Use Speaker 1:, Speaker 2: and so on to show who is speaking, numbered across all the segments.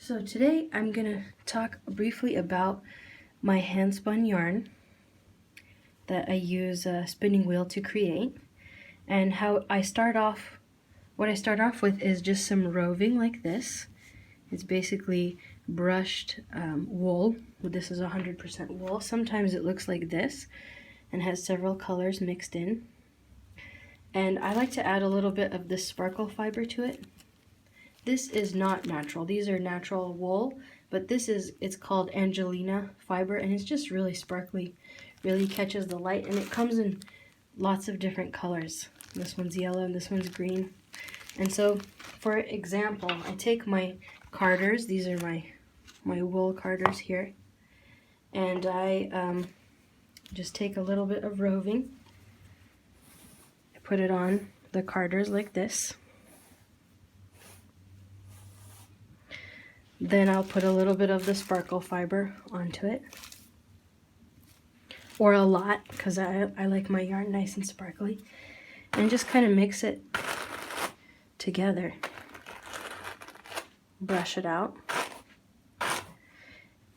Speaker 1: So today I'm going to talk briefly about my hand spun yarn that I use a spinning wheel to create, and how I start off. What I start off with is just some roving like this. It's basically brushed wool. This is 100% wool. Sometimes it looks like this and has several colors mixed in. And I like to add a little bit of this sparkle fiber to it. This is not natural. These are natural wool, but it's called Angelina fiber, and it's just really sparkly, really catches the light, and it comes in lots of different colors. This one's yellow and this one's green. And so, for example, I take my carders. These are my wool carders here, and I just take a little bit of roving. I put it on the carders like this. Then I'll put a little bit of the sparkle fiber onto it, or a lot, because I like my yarn nice and sparkly, and just kind of mix it together. Brush it out,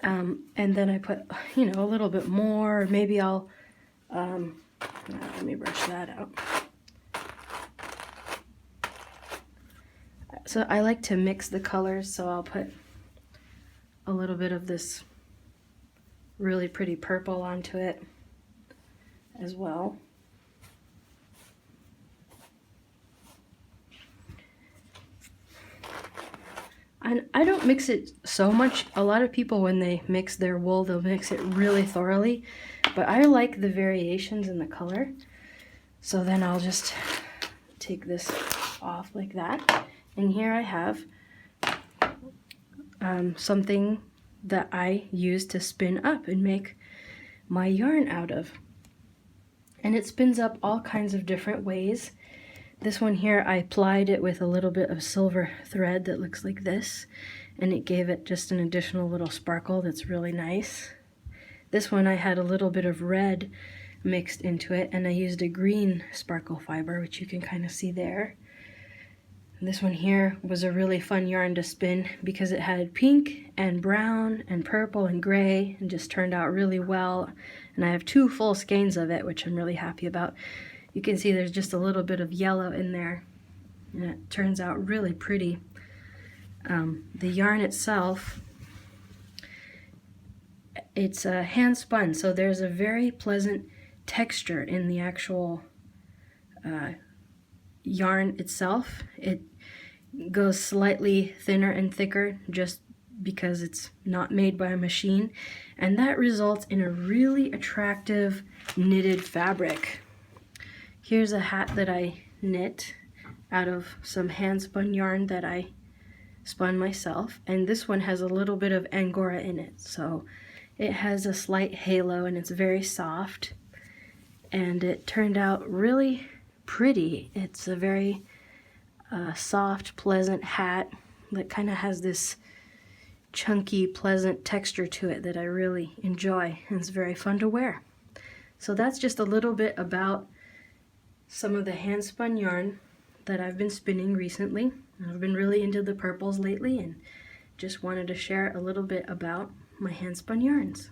Speaker 1: and then I put, a little bit more, or maybe I'll, let me brush that out. So I like to mix the colors, so I'll put a little bit of this really pretty purple onto it as well. And I don't mix it so much. A lot of people, when they mix their wool, they'll mix it really thoroughly, but I like the variations in the color. So then I'll just take this off like that, and here I have something that I use to spin up and make my yarn out of. And it spins up all kinds of different ways. This one here, I plied it with a little bit of silver thread that looks like this, and it gave it just an additional little sparkle that's really nice. This one I had a little bit of red mixed into it, and I used a green sparkle fiber, which you can kind of see there. This one here was a really fun yarn to spin because it had pink and brown and purple and gray, and just turned out really well. And I have 2 full skeins of it, which I'm really happy about. You can see there's just a little bit of yellow in there, and it turns out really pretty. The yarn itself, it's hand spun, so there's a very pleasant texture in the actual yarn itself. It goes slightly thinner and thicker just because it's not made by a machine, and that results in a really attractive knitted fabric. Here's a hat that I knit out of some hand spun yarn that I spun myself, and this one has a little bit of Angora in it, so it has a slight halo and it's very soft, and it turned out really pretty. It's a very soft, pleasant hat that kind of has this chunky, pleasant texture to it that I really enjoy, and it's very fun to wear. So that's just a little bit about some of the hand spun yarn that I've been spinning recently. I've been really into the purples lately, and just wanted to share a little bit about my hand spun yarns.